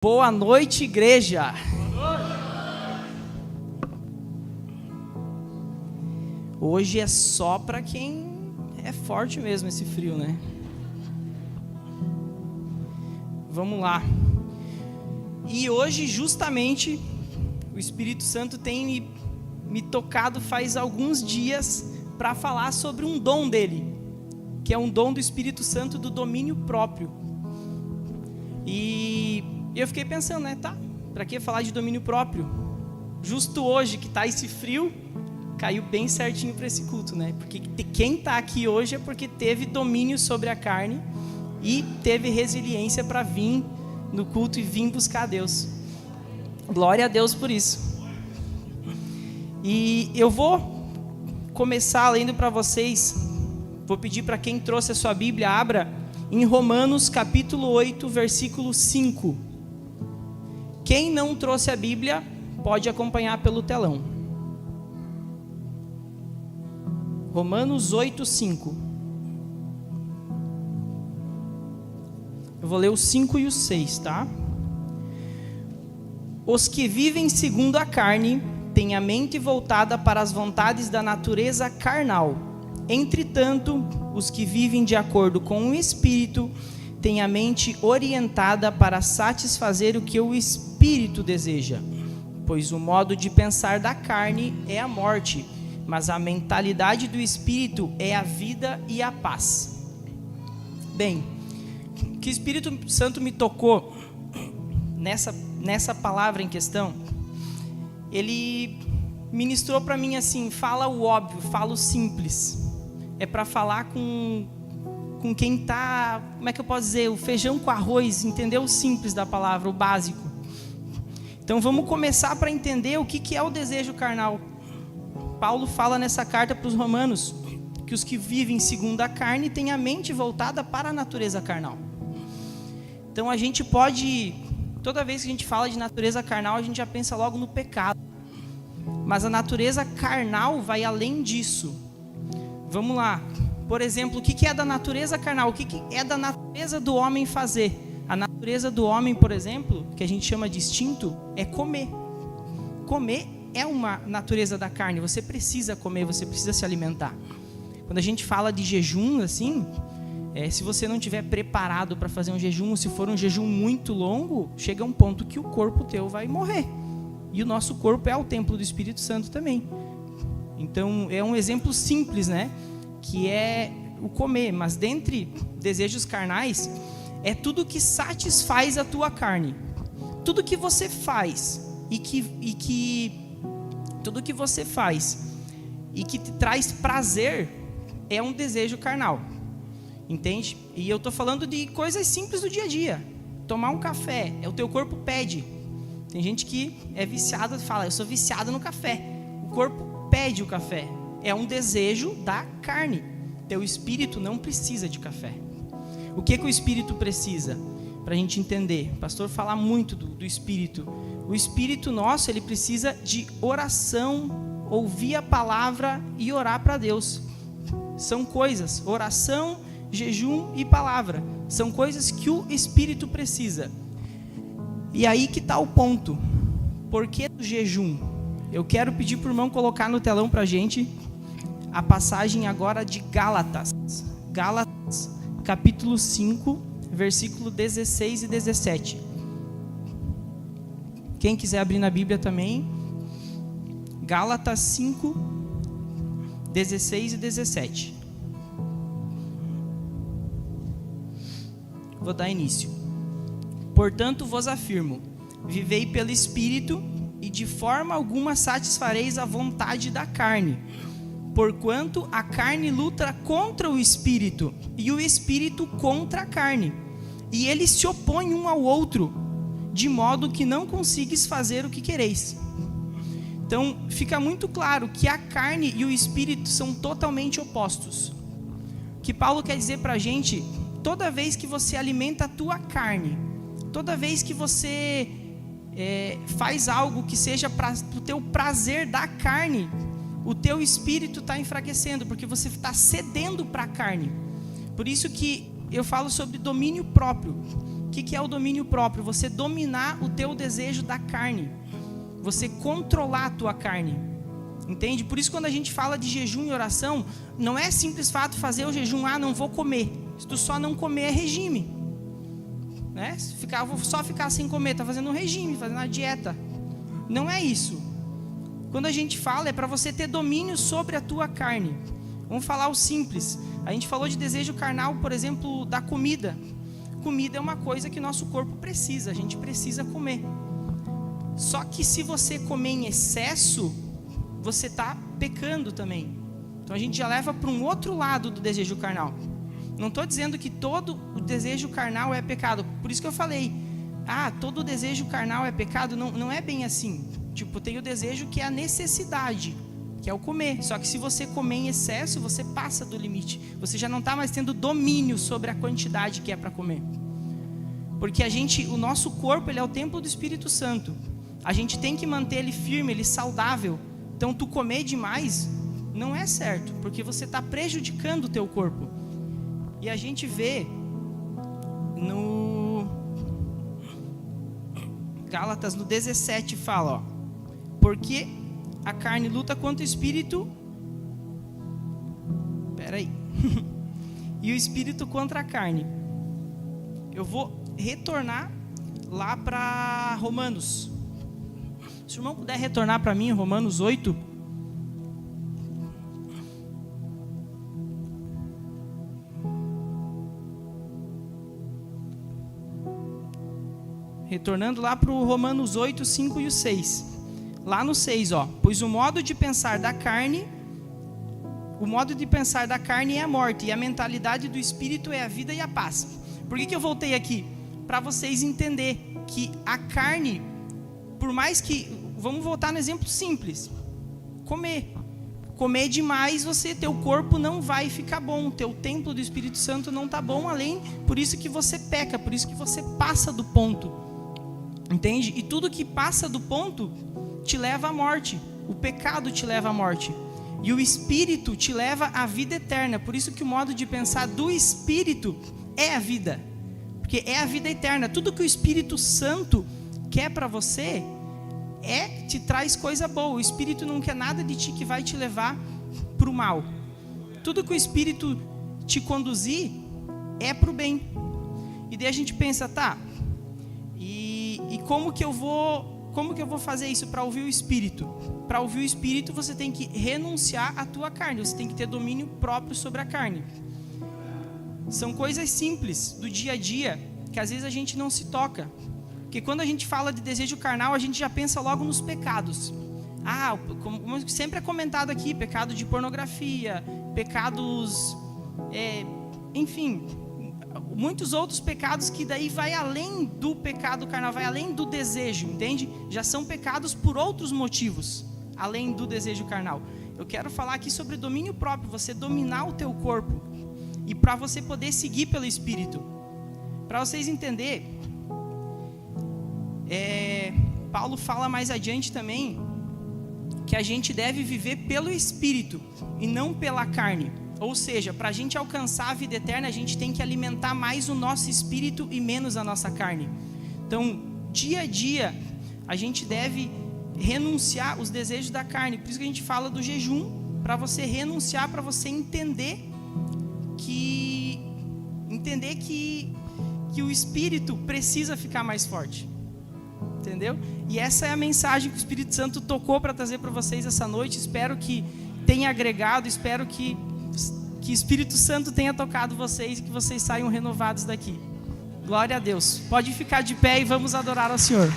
Boa noite, igreja. Hoje é só para quem é forte mesmo esse frio, né? Vamos lá. E hoje, justamente, o Espírito Santo tem me tocado faz alguns dias para falar sobre um dom dele, que é um dom do Espírito Santo do domínio próprio. E eu fiquei pensando, né, para que falar de domínio próprio? Justo hoje que tá esse frio, caiu bem certinho para esse culto, né? Porque quem tá aqui hoje é porque teve domínio sobre a carne e teve resiliência para vir no culto e vir buscar a Deus. Glória a Deus por isso. E eu vou começar lendo para vocês, vou pedir para quem trouxe a sua Bíblia, abra em Romanos capítulo 8, versículo 5. Quem não trouxe a Bíblia, pode acompanhar pelo telão. Romanos 8, 5. Eu vou ler o 5 e o 6, tá? Os que vivem segundo a carne têm a mente voltada para as vontades da natureza carnal. Entretanto, os que vivem de acordo com o Espírito têm a mente orientada para satisfazer o que o Espírito deseja. Pois o modo de pensar da carne é a morte, mas a mentalidade do Espírito é a vida e a paz. Bem, que o Espírito Santo me tocou nessa palavra em questão, ele ministrou para mim assim: fala o óbvio, fala o simples. É para falar com quem está, como é que eu posso dizer, o feijão com arroz, entender o simples da palavra, o básico. Então vamos começar para entender o que é o desejo carnal. Paulo fala nessa carta para os romanos que os que vivem segundo a carne têm a mente voltada para a natureza carnal. Então a gente pode, toda vez que a gente fala de natureza carnal, a gente já pensa logo no pecado. Mas a natureza carnal vai além disso. Vamos lá. Por exemplo, o que é da natureza carnal? O que é da natureza do homem fazer? A natureza do homem, por exemplo, que a gente chama de instinto, é comer. Comer é uma natureza da carne. Você precisa comer, você precisa se alimentar. Quando a gente fala de jejum, assim, se você não estiver preparado para fazer um jejum, se for um jejum muito longo, chega um ponto que o corpo teu vai morrer. E o nosso corpo é o templo do Espírito Santo também. Então, é um exemplo simples, né? Que é o comer. Mas dentre desejos carnais, é tudo que satisfaz a tua carne. Tudo que você faz tudo que você faz e que te traz prazer é um desejo carnal. Entende? E eu estou falando de coisas simples do dia a dia. Tomar um café, o teu corpo pede. Tem gente que é viciada e fala: eu sou viciado no café. O corpo pede o café. É um desejo da carne. Teu espírito não precisa de café. O que o espírito precisa? Para a gente entender. O pastor fala muito do espírito. O espírito nosso, ele precisa de oração, ouvir a palavra e orar para Deus. São coisas, oração, jejum e palavra. São coisas que o espírito precisa. E aí que está o ponto. Por que do jejum? Eu quero pedir para o irmão colocar no telão para a gente a passagem agora de Gálatas. Gálatas, capítulo 5, versículo 16 e 17. Quem quiser abrir na Bíblia também. Gálatas 5, 16 e 17. Vou dar início. Portanto vos afirmo, vivei pelo Espírito, e de forma alguma satisfareis a vontade da carne. Porquanto a carne luta contra o Espírito, e o Espírito contra a carne. E eles se opõem um ao outro, de modo que não consegues fazer o que quereis. Então, fica muito claro que a carne e o Espírito são totalmente opostos. O que Paulo quer dizer para a gente: toda vez que você alimenta a tua carne, toda vez que você faz algo que seja para o teu prazer da carne, o teu espírito está enfraquecendo, porque você está cedendo para a carne. Por isso que eu falo sobre domínio próprio. O que é o domínio próprio? Você dominar o teu desejo da carne. Você controlar a tua carne. Entende? Por isso quando a gente fala de jejum e oração, não é simples fato fazer o jejum, não vou comer. Se tu só não comer é regime. Né? Vou só ficar sem comer, tá fazendo um regime, fazendo uma dieta. Não é isso. Quando a gente fala é para você ter domínio sobre a tua carne. Vamos falar o simples. A gente falou de desejo carnal, por exemplo, da comida. Comida é uma coisa que nosso corpo precisa, a gente precisa comer. Só que se você comer em excesso, você está pecando também. Então a gente já leva para um outro lado do desejo carnal. Não estou dizendo que todo o desejo carnal é pecado. Por isso que eu falei, todo desejo carnal é pecado. Não é bem assim. Tipo, tem o desejo que é a necessidade, que é o comer. Só que se você comer em excesso, você passa do limite. Você já não está mais tendo domínio sobre a quantidade que é para comer. Porque o nosso corpo, ele é o templo do Espírito Santo. A gente tem que manter ele firme, ele saudável. Então, tu comer demais não é certo, porque você está prejudicando o teu corpo. E a gente vê no Gálatas, no 17, fala, porque a carne luta contra o espírito. E o espírito contra a carne. Eu vou retornar lá para Romanos. Se o irmão puder retornar para mim, Romanos 8. Retornando lá para o Romanos 8, 5 e o 6. Lá no 6, pois o modo de pensar da carne é a morte, e a mentalidade do espírito é a vida e a paz. Por que eu voltei aqui? Para vocês entenderem que a carne, por mais que... Vamos voltar no exemplo simples. Comer demais, teu corpo não vai ficar bom. Teu templo do Espírito Santo não está bom, por isso que você peca, por isso que você passa do ponto. Entende? E tudo que passa do ponto te leva à morte. O pecado te leva à morte. E o Espírito te leva à vida eterna. Por isso que o modo de pensar do Espírito é a vida. Porque é a vida eterna. Tudo que o Espírito Santo quer para você te traz coisa boa. O Espírito não quer nada de ti que vai te levar para o mal. Tudo que o Espírito te conduzir é para o bem. E daí a gente pensa, e como que eu vou fazer isso para ouvir o Espírito? Para ouvir o Espírito, você tem que renunciar à tua carne. Você tem que ter domínio próprio sobre a carne. São coisas simples do dia a dia que às vezes a gente não se toca. Porque quando a gente fala de desejo carnal, a gente já pensa logo nos pecados. Como sempre é comentado aqui, pecado de pornografia, pecados, enfim, muitos outros pecados que daí vai além do pecado carnal, vai além do desejo, entende? Já são pecados por outros motivos, além do desejo carnal. Eu quero falar aqui sobre domínio próprio, você dominar o teu corpo, e para você poder seguir pelo Espírito. Para vocês entenderem, Paulo fala mais adiante também que a gente deve viver pelo Espírito e não pela carne. Ou seja, para a gente alcançar a vida eterna, a gente tem que alimentar mais o nosso espírito e menos a nossa carne. Então, dia a dia, a gente deve renunciar os desejos da carne. Por isso que a gente fala do jejum, para você renunciar, para você entender que o espírito precisa ficar mais forte. Entendeu? E essa é a mensagem que o Espírito Santo tocou para trazer para vocês essa noite. Espero que tenha agregado, espero que o Espírito Santo tenha tocado vocês e que vocês saiam renovados daqui. Glória a Deus. Pode ficar de pé e vamos adorar ao Senhor.